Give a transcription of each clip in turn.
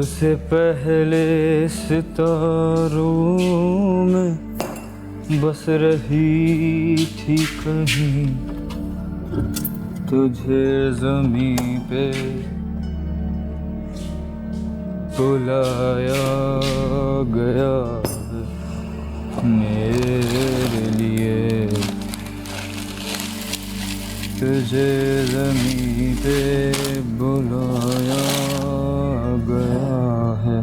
सबसे पहले सितारों में बस रही थी कहीं, तुझे ज़मीं पे बुलाया गया मेरे लिए, तुझे ज़मीं पे बुलाया गया है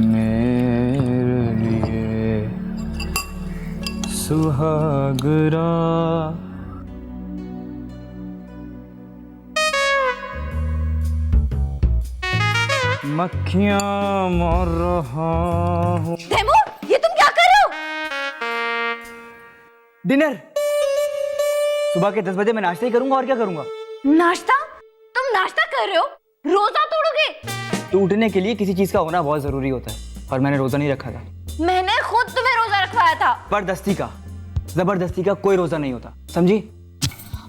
मेरे लिए। सुहागरा मक्खियाँ मार रहा हूँ। तैमूर, ये तुम क्या कर रहे हो? डिनर। सुबह के 10 बजे मैं नाश्ता ही करूंगा और क्या करूंगा? नाश्ता? तुम नाश्ता कर रहे हो? रोजा तोड़ोगे? तो उठने के लिए किसी चीज का होना बहुत जरूरी होता है और मैंने रोजा नहीं रखा था। मैंने खुद तुम्हें रोजा रखवाया था। जबरदस्ती का कोई रोजा नहीं होता, समझी?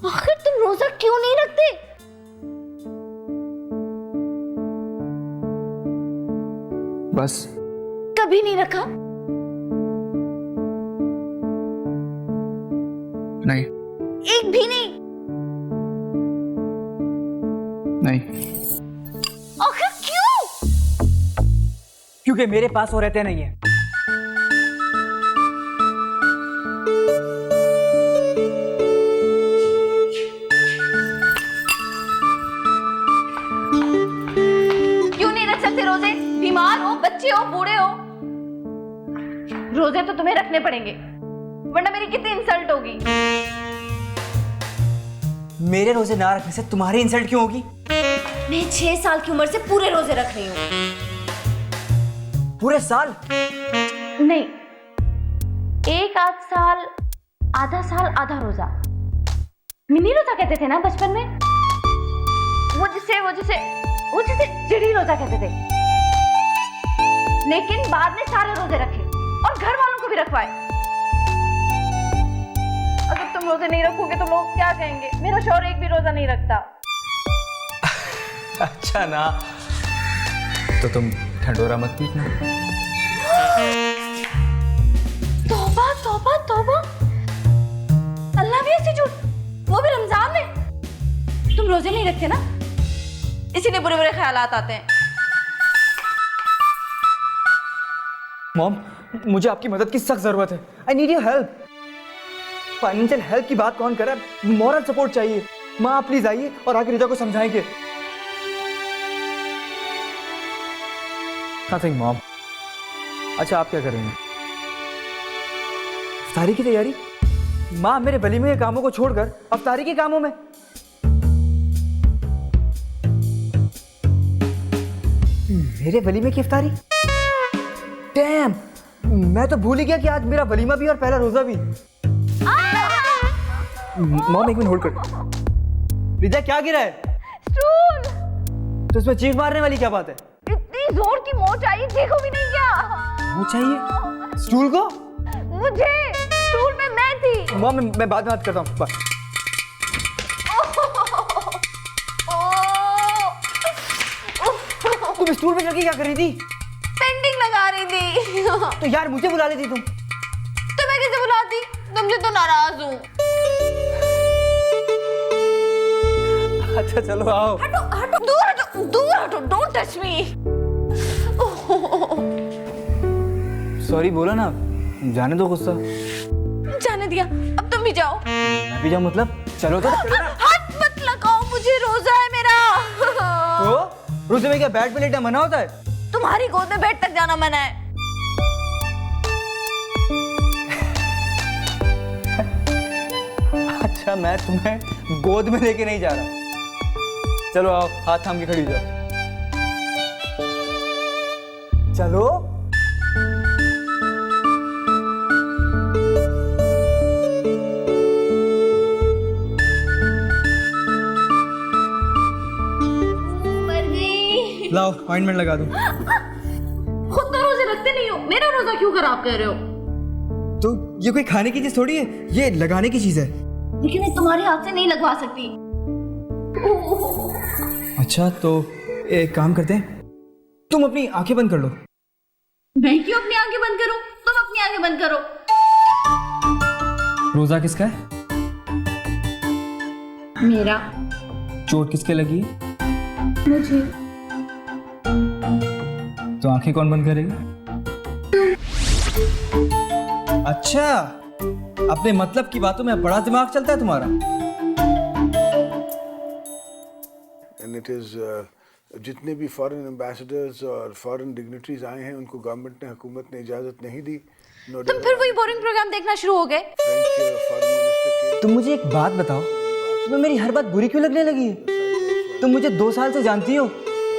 आखिर तुम रोजा क्यों नहीं रखते? बस। कभी नहीं रखा? नहीं। एक भी नहीं? नहीं। आखिर क्यों? क्योंकि मेरे पास वो रहते नहीं है। क्यों नहीं रख सकते रोजे? बीमार हो, बच्चे हो, बूढ़े हो, रोजे तो तुम्हें रखने पड़ेंगे, वरना मेरी कितनी इंसल्ट होगी। मेरे रोजे ना रखने से तुम्हारी इंसल्ट क्यों होगी? मैं 6 साल की उम्र से पूरे रोजे रख रही हूँ। पूरे साल? नहीं, एक आधा साल आधा रोजा। मिनी रोजा कहते थे ना बचपन में, वो जिसे चिड़ी रोजा कहते थे। लेकिन बाद में सारे रोजे रखे और घर वालों को भी रखवाए। अगर तुम रोजे नहीं रखोगे तो लोग क्या कहेंगे? मेरा शौहर एक भी रोजा नहीं रखता। अच्छा ना, तो तुम ठंडोरा मत पीना। तौबा तौबा तौबा, अल्लाह भी ऐसी झूठ, वो भी रमजान में। तुम रोजे नहीं रखते ना, इसीलिए बुरे बुरे ख्यालात आते हैं। मॉम, मुझे आपकी मदद की सख्त जरूरत है। I need your help. Financial help की बात कौन कर रहा है? मॉरल सपोर्ट चाहिए। माँ, आप प्लीज आइए और आके रिजा को समझाएंगे। Nothing mom. अच्छा, आप क्या करेंगे? इफ्तारी की तैयारी? माँ, मेरे वलीमे के कामों को छोड़कर इफ्तारी के कामों में। मेरे वलीमे की इफ्तारी? डैम, मैं तो भूल ही गया कि आज मेरा वलीमा भी और पहला रोजा भी। मॉम, एक मिनट होल्ड कर। रिजा, क्या गिरा है? स्टूल। तो इसमें चीख मारने वाली क्या बात है? इतनी जोर की मोच आई, देखो भी नहीं क्या? वो चाहिए स्टूल को? मुझे स्टूल पे मैं थी। मॉम, मैं बाद में बात करता हूँ। तुम स्टूल पे चढ़ के क्या कर रही थी? पेंटिंग लगा रही थी। तो यार मुझे बुला लेती तुम। तो मैं कैसे बुलाती? तुमसे तो नाराज हूँ। अच्छा चलो आओ। हटो हटो, दूर हटो, डोंट टच मी। सॉरी बोला ना, जाने दो गुस्सा। जाने दिया, अब तुम भी जाओ। मैं भी जाऊँ मतलब? चलो तो चलो ना। हाथ मत लगाओ, मुझे रोजा है मेरा। तो रोजे में क्या बेड पे लेटना मना होता है? तुम्हारी गोद में बेड तक जाना मना है। अच्छा, मैं तुम्हें गोद में लेके नहीं जा रहा। चलो आओ, हाथ थाम के खड़ी जाओ। चलो। लाओ, ऑइंटमेंट लगा दूं। खुद तो रोजे रखते नहीं हो, मेरा रोजा क्यों खराब कर रहे हो? तो ये कोई खाने की चीज थोड़ी है, ये लगाने की चीज है। लेकिन मैं तुम्हारे हाथ से नहीं लगवा सकती। अच्छा, तो एक काम करते हैं, तुम अपनी आंखें बंद कर लो। मैं क्यों अपनी आंखें बंद करूं? तुम अपनी आंखें बंद करो। रोजा किसका है? मेरा। चोट किसके लगी है? मुझे। तो आंखें कौन बंद करेगा? अच्छा, अपने मतलब की बातों में बड़ा दिमाग चलता है तुम्हारा। एंड इट इज़ जितने भी फॉरेन एम्बेसडर्स और फॉरेन डिग्निटरीज आए हैं उनको गवर्नमेंट ने, हुकूमत ने इजाज़त नहीं दी। तुम फिर वही बोरिंग प्रोग्राम देखना शुरू हो गए। फ्रेंच फॉरेन मिनिस्टर के तुम मुझे एक बात बताओ, तुम्हें मेरी हर बात बुरी क्यों लगने लगी है? तुम मुझे 2 साल से जानती हो,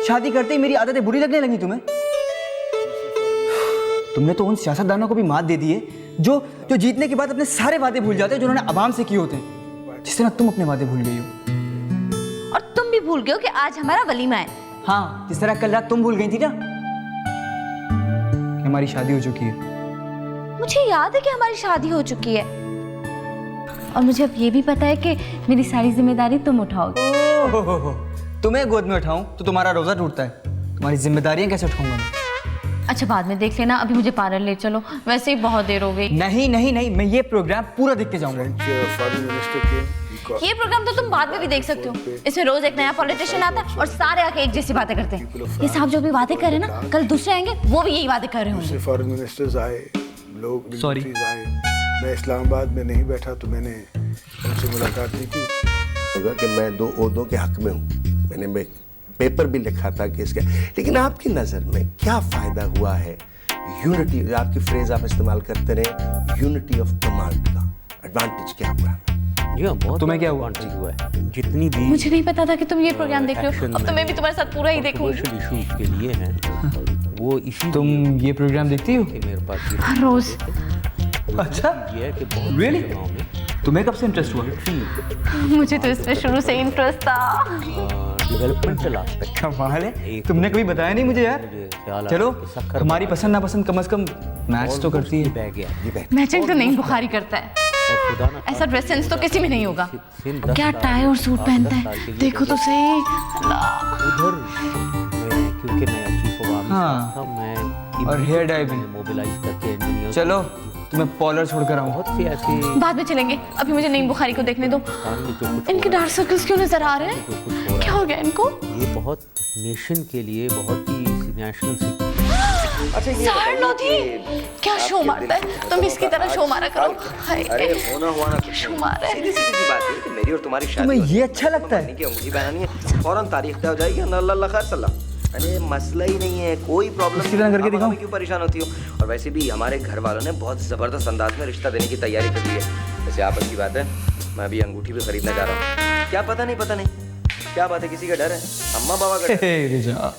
शादी करते ही मेरी आदतें बुरी लगने लगी तुम्हें। तुमने तो उन सियासतदानों को भी मात दे दी है जो जीतने के बाद अपने सारे वादे भूल जाते हैं जो उन्होंने आवाम से किए होते हैं, जिस तरह तुम अपने वादे भूल गई हो। और तुम भी भूल गए हो कि आज हमारा वलीमा है। हाँ, जिस तरह कल रात तुम भूल गई थी ना कि हमारी शादी हो चुकी है। मुझे याद है कि हमारी शादी हो चुकी है, और मुझे अब ये भी पता है कि मेरी सारी जिम्मेदारी तुम उठाओगे। ओहो, तुम्हें गोद में उठाऊं तो तुम्हारा रोजा टूटता है, तुम्हारी जिम्मेदारियां कैसे उठाऊंगा मैं? अच्छा, बाद में देख लेना, अभी मुझे पार्लर ले चलो, वैसे ही बहुत देर हो गई। नहीं नहीं नहीं, मैं ये प्रोग्राम पूरा देख के जाऊंगा। फॉरेन मिनिस्टर के ये प्रोग्राम तो तुम बाद में भी देख सकते हो। इसमें रोज एक नया पॉलिटिशियन आता है और सारे आके एक जैसी बातें करते हैं। ये साहब जो भी बातें कर रहे हैं ना, कल दूसरे आएंगे वो भी यही बातें कर रहे होंगे। दूसरे फॉरेन मिनिस्टर्स आए, लोग Sorry. डिग्निटरीज आए। मैं इस्लामाबाद में नहीं बैठा तो मैंने उनसे मुलाकात नहीं की। होगा कि मैं 2 ओहदों के हक में हूँ, मैंने पेपर भी लिखा था कि इसका, लेकिन आपकी नज़र में क्या फ़ायदा हुआ है यूनिटी, आपकी फ्रेज आप इस्तेमाल करते रहे, यूनिटी ऑफ कमांड का एडवांटेज क्या हुआ? जी हाँ, बहुत तुम्हें क्या हुआ? advantage हुआ है। जितनी भी मुझे नहीं पता था कि तुम ये प्रोग्राम देख रहे हो। अब तो मैं भी तुम्हारे साथ पूरा ही देखूंगी। controversial issues के लिए हैं वो इसी तुम ये प्रोग्राम देखती हो? कि मेरे पास रोज। अच्छा, ये है कि बहुत Really? जगहों में तुम्हें कब से इंटरेस्ट हुआ? मुझे तो इसमें शुरू से इंटरेस्ट था। डेवलपमेंटल एस्पेक्ट कमाल है, तुमने कभी बताया नहीं मुझे यार। मुझे ख्याल चलो, आया कि शक्कर हमारी पसंद नापसंद कम से कम मैच तो करती है। बह गया ये बह मैचिंग तो नहीं, बुखारी करता है। और खुदा ना ऐसा ड्रेस सेंस तो किसी में नहीं होगा। सिंध क्या 10 टाई और सूट साल, पहनता 10 साल है, के लिए देखो तो सही। उधर मैं, क्योंकि मैं चीफ ऑफ हाँ। आर्मी था, मैं और hair dye भी। मोबिलाइज करके इंजीनियर चलो, तुम्हें पॉलर छोड़कर आऊँ। बहुत से ऐसे बाद में चलेंगे, अभी मुझे नई बुखारी को देखने दो। काम में जो कुछ इनके डार्क सर्कल्स क्यों नजर आ रहे हैं? जो कुछ हो क्या हो गया इनको? ये बहुत नेशन के लिए बहुत ही नेशनल सार लोधी क्या शो मारता है, तुम इसकी तरह शो मारा करो। हाय, अरे होना हुआ ना कुछ शो मारा है। सीधी सीधी सी बात है कि मेरी और तुम्हारी शादी तुम्हें हो ये अच्छा लगता है? नहीं कि अंगूठी पहनानी है, फौरन तारीख तय हो जाएगी, अल्लाह खैर सल्लाह। अरे मसला ही नहीं है, कोई प्रॉब्लम उसकी तरह करके दिखाओ। क्यों परेशान होती हो? और वैसे भी हमारे घर वालों ने बहुत ज़बरदस्त अंदाज में रिश्ता देने की तैयारी कर दी है। वैसे आपस की बात है, मैं अभी अंगूठी भी खरीदने जा रहा हूँ। क्या पता नहीं क्या बात है, किसी का डर है? अम्मा बाबा का डर? हे रिजा,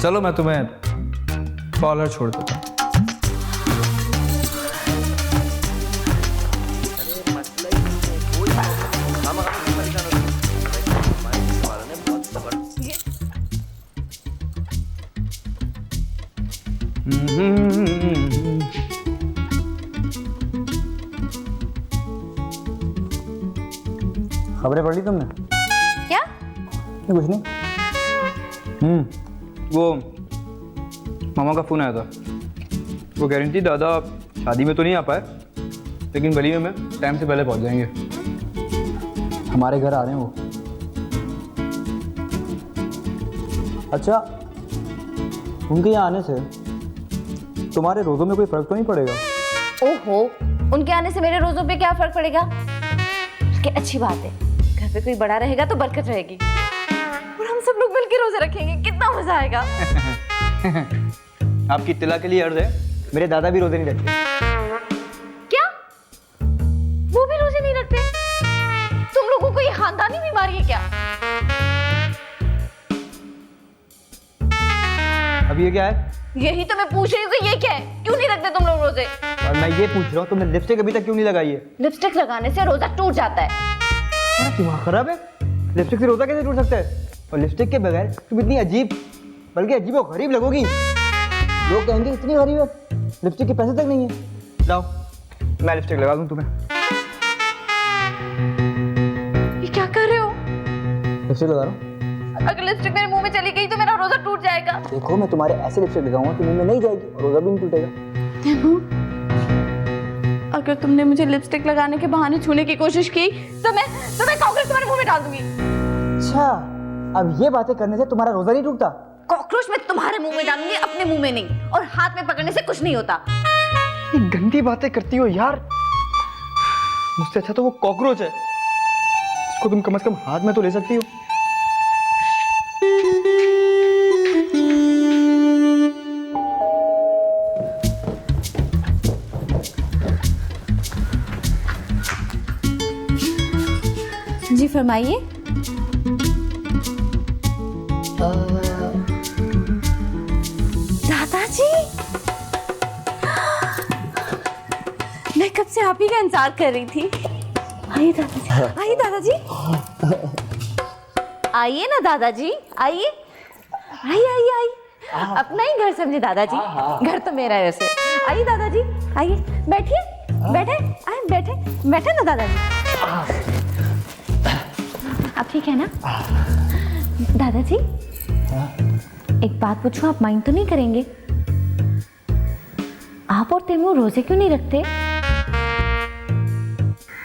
चलो मैं तुम्हें पॉलर छोड़ देता हूँ। अरे मसला ही नहीं है, कोई हम क्यों परेशान होते हैं? वैसे हमारे घर वालों ने बहुत ज़बरदस्त खबरें पढ़ ली तुमने? क्या? कुछ नहीं। वो मामा का फ़ोन आया था, वो कह रही थी दादा शादी में तो नहीं आ पाए, लेकिन वलीमे में टाइम से पहले पहुंच जाएंगे। हमारे घर आ रहे हैं वो। अच्छा, उनके यहाँ आने से तुम्हारे रोज़ों में कोई फ़र्क तो नहीं पड़ेगा? ओहो, उनके आने से मेरे रोजों पे क्या फर्क पड़ेगा? कि अच्छी बात है, घर पे कोई बड़ा रहेगा तो बरकत रहेगी, और हम सब लोग मिलकर रोजे रखेंगे, कितना मजा आएगा। आपकी इत्तला के लिए अर्ज है, मेरे दादा भी रोजे नहीं रखते। क्या? वो भी रोजे नहीं रखते? तुम लोगों को ये खानदानी बीमारी है क्या? अब ये क्या है? यही तो मैं पूछ रही हूँ कि ये क्या है, क्यों नहीं रखते तुम लोग रोजे? और मैं ये पूछ रहा हूँ तुमने लिपस्टिक अभी तक क्यों नहीं लगाई है? लिपस्टिक लगाने से रोजा टूट जाता है। तुम्हारा दिमाग खराब है? लिपस्टिक से रोजा कैसे टूट सकता है? और लिपस्टिक के बगैर तुम इतनी अजीब, बल्कि अजीब और गरीब लगोगी। लोग कहेंगे इतनी गरीब है, लिपस्टिक के पैसे तक नहीं है। लाओ, मैं लिपस्टिक लगा दूं तुम्हें। ये क्या कर रहे हो? लिपस्टिक लगा रहा हूँ। अगर लिपस्टिक मेरे मुंह में चली गई तो मेरा रोजा टूट जाएगा। देखो मैं तुम्हारे ऐसे लिपस्टिक लगाऊंगा कि मुंह में नहीं जाएगी और रोजा भी नहीं टूटेगा। अगर तुमने मुझे लिपस्टिक लगाने के बहाने छूने की कोशिश की तो मैं कॉकरोच तुम्हारे मुंह में डाल दूंगी। अच्छा, अब ये बातें करने से तुम्हारा रोजा नहीं टूटता? कॉकरोच मैं तुम्हारे मुंह में डालूंगी, अपने मुंह में नहीं, और हाथ में पकड़ने से कुछ नहीं होता। ये गंदी बातें करती हो यार। मुझसे अच्छा तो वो कॉकरोच है, इसको तुम कम से कम हाथ में तो ले सकती हो। जी फरमाइए। दादाजी, मैं कब से आप ही का इंतजार कर रही थी। आइए दादाजी, आइए दादाजी, आइए ना दादाजी, आइए आइए आइए आइए। अपना ही घर समझे दादाजी, घर तो मेरा है वैसे। आइए दादाजी, आइए, बैठिए, बैठे, आए बैठे, बैठे ना दादाजी। आप ठीक है ना दादाजी? एक बात पूछूं, आप माइंड तो नहीं करेंगे? आप और तैमूर रोजे क्यों नहीं रखते?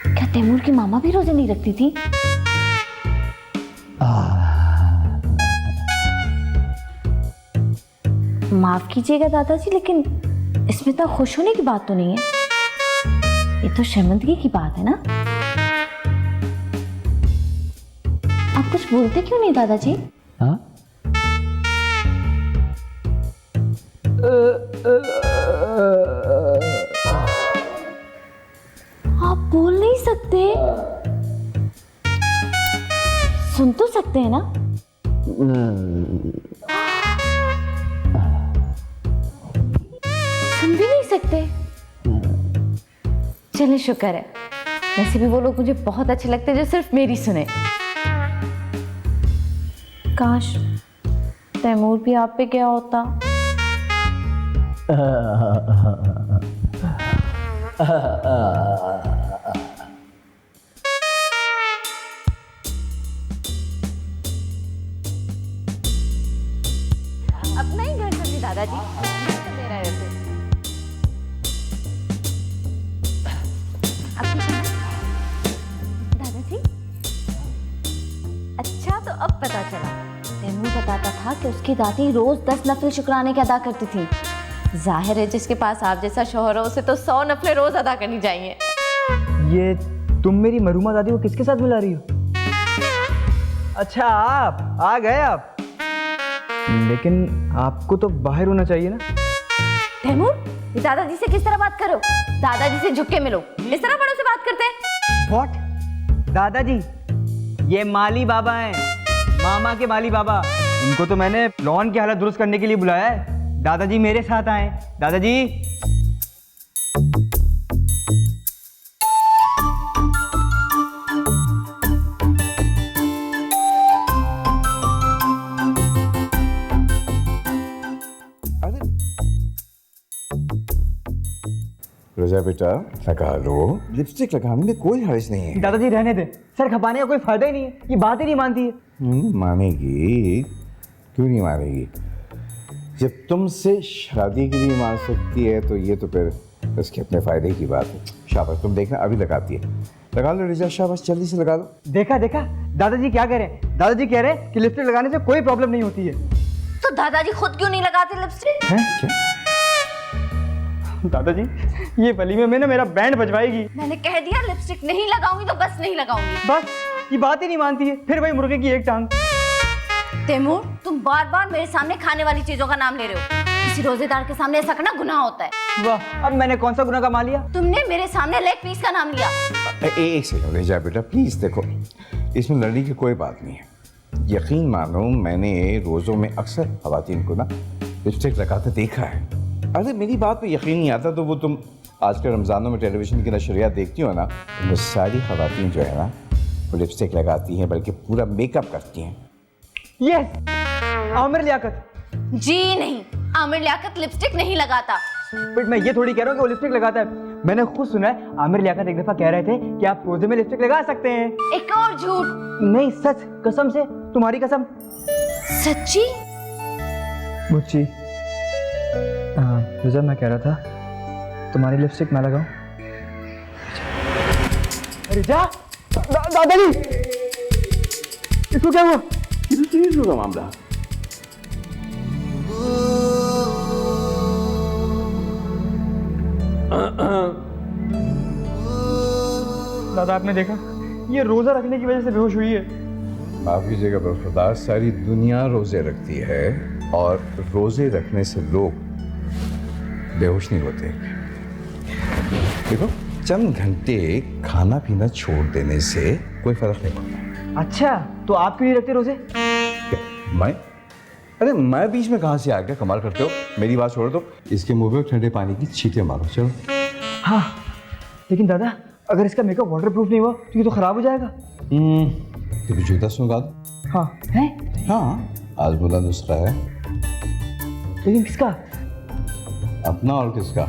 क्या तैमूर की मामा भी रोजे नहीं रखती थी? माफ कीजिएगा दादाजी, लेकिन इसमें तो खुश होने की बात तो नहीं है, ये तो शर्मिंदगी की बात है ना। आप कुछ बोलते क्यों नहीं दादाजी? हाँ? आप बोल नहीं सकते? सुन तो सकते हैं ना? सुन भी नहीं सकते? चलिए शुक्र है, वैसे भी वो लोग मुझे बहुत अच्छे लगते हैं जो सिर्फ मेरी सुने। काश तैमूर भी आप पे क्या होता। अपना ही घर समझे दादाजी, घर तो मेरा है वैसे। अब ठीक है ना दादाजी? अच्छा, तो अब पता चला। तैमूर बताता था कि उसकी दादी रोज 10 नफल शुक्राने के अदा करती थी। जाहिर है जिसके पास आप जैसा शौहर हो उसे तो 100 नफलें रोज अदा करनी चाहिए। ये तुम मेरी मरहूमा दादी को किसके साथ मिला रही हो? अच्छा, आप आ गए आप, लेकिन आपको तो बाहर होना चाहिए ना। तैमूर, ये दादाजी से किस तरह बात करो? दादाजी से झुक के मिलो, इस तरह बड़ों से बात करते हैं? व्हाट? दादाजी, ये माली बाबा हैं, मामा के माली बाबा। इनको तो मैंने लॉन की हालत दुरुस्त करने के लिए बुलाया है। दादाजी मेरे साथ आए। दादाजी, रोजा बेटा, लगा लो। लिपस्टिक लगाने में कोई हर्ज नहीं है। दादाजी रहने दे, सर खपाने का कोई फायदा ही नहीं है, ये बात ही नहीं मानती है। मानेगी, क्यों नहीं मानेगी? जब तुमसे शादी के लिए मान सकती है तो ये तो फिर उसके अपने फायदे की बात है। शाबाश, तुम देखना अभी लगाती है। लगा लो रिजा, शाबाश, जल्दी से लगा लो। देखा देखा दादाजी क्या कह रहे हैं? दादाजी कह रहे हैं कि लिपस्टिक लगाने से कोई प्रॉब्लम नहीं होती है। तो दादाजी खुद क्यों नहीं लगाते लिपस्टिक? हैं? क्या? दादाजी, ये वलीमे में ना मेरा बैंड बजवाएगी। मैंने कह दिया लिपस्टिक नहीं लगाऊंगी तो बस नहीं लगाऊंगी। बस, ये बात ही नहीं मानती है, फिर वही मुर्गे की एक टांग। तैमूर, तुम बार बार मेरे सामने खाने वाली चीजों का नाम ले रहे हो। किसी रोजेदार के सामने ऐसा करना गुनाह होता है। वाह, अब मैंने कौन सा गुनाह कमा लिया? तुमने मेरे सामने लेग पीस का नाम लिया। एक सेकंड रिजा बेटा, प्लीज देखो, इसमें लड़ने की कोई बात नहीं है। यकीन मानो, मैंने रोज़ों में अक्सर खवातीन को ना लिपस्टिक लगाते देखा है। अरे मेरी बात पे यकीन नहीं आता तो वो तुम आजकल रमज़ानों में टेलीविज़न की नशरियात देखती हो ना, उनमें सारी खवातीन जो है ना वो लिपस्टिक लगाती हैं, बल्कि पूरा मेकअप करती हैं। यस, आमिर लियाकत। जी नहीं, आमिर लियाकत लिपस्टिक नहीं लगाता। बट मैं ये थोड़ी कह रहा हूँ कि वो लिपस्टिक लगाता है। मैंने खुद सुना है आमिर लियाकत एक दफा कह रहे थे कि आप रोजे में लिपस्टिक लगा सकते हैं। एक और झूठ। नहीं सच, कसम से, तुम्हारी कसम। सच्ची? बुच्ची, रोजा मैं कह रहा था तुम्हारी लिपस्टिक मैं लगाऊं? अरे जा दादाजी, इसको क्या हुआ? सीरियस होगा मामला। दादा आपने देखा, ये रोजा रखने की वजह से बेहोश हुई है। माफ कीजिएगा पर खुदा, सारी दुनिया रोजे रखती है और रोजे रखने से लोग बेहोश नहीं होते। देखो, चंद घंटे खाना पीना छोड़ देने से कोई फर्क नहीं पड़ता। अच्छा, तो आप क्यों नहीं रखते रोजे? क्या, मैं? अरे मैं बीच में कहाँ से आ गया? कमाल करते हो। मेरी बात छोड़ो तो इसके मुंह पे ठंडे पानी की छींटे मारो। चलो। हाँ, लेकिन दादा अगर इसका मेकअप वाटर प्रूफ नहीं हुआ तो ये तो खराब हो जाएगा। तो जूता सुंगा दो। हाँ है? हाँ, आजमुदा नुस्खा है। लेकिन किसका? अपना और किसका?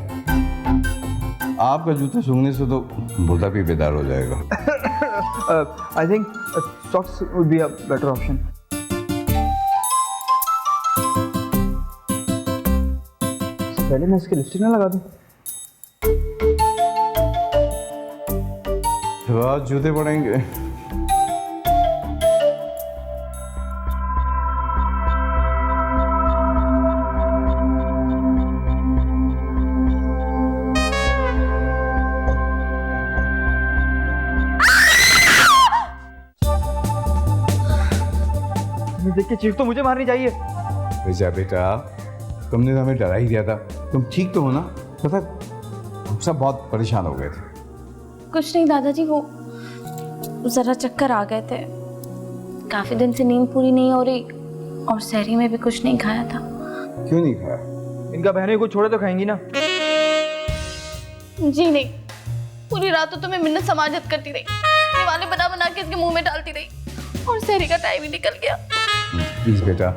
आपका जूता सूंघने से तो मुर्दा भी बेदार हो जाएगा। I think socks would be a better option. पहले मैं इसके लिपस्टिक ना लगा दूं। बहुत जूते पड़ेंगे। देख के चीख तो मुझे मारनी चाहिए। रिजा बेटा, तुमने तो हमें डरा ही दिया था। तुम ठीक तो हो ना? पता, हम सब बहुत परेशान हो गए थे। कुछ नहीं दादाजी, वो जरा चक्कर आ गए थे। काफी दिन से नींद पूरी नहीं हो रही और सहरी में भी कुछ नहीं खाया था। क्यों नहीं खाया? इनका बहनें कुछ छोड़े तो खाएंगी ना। जी नहीं, पूरी रात तो मैं मिन्नत समाजत करती रही, दीवाने बना बना के इसके मुंह में डालती रही और सहरी का टाइम ही निकल गया। प्लीज बेटा,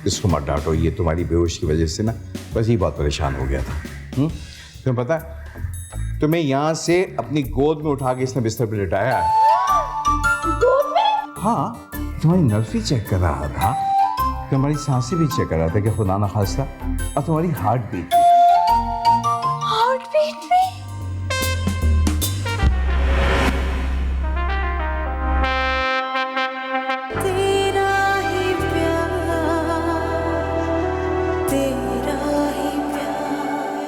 इसको मत डांटो। ये तुम्हारी बेहोश की वजह से ना बस ये बहुत परेशान हो गया था। तुम्हें पता है, तुम्हें यहाँ से अपनी गोद में उठा के इसने बिस्तर पे लिटाया है। गोद में? हाँ, तुम्हारी नर्व भी चेक कर रहा था, तुम्हारी सांसें भी चेक कर रहा था कि खुदा ना खास्ता, और तुम्हारी हार्ट बीट।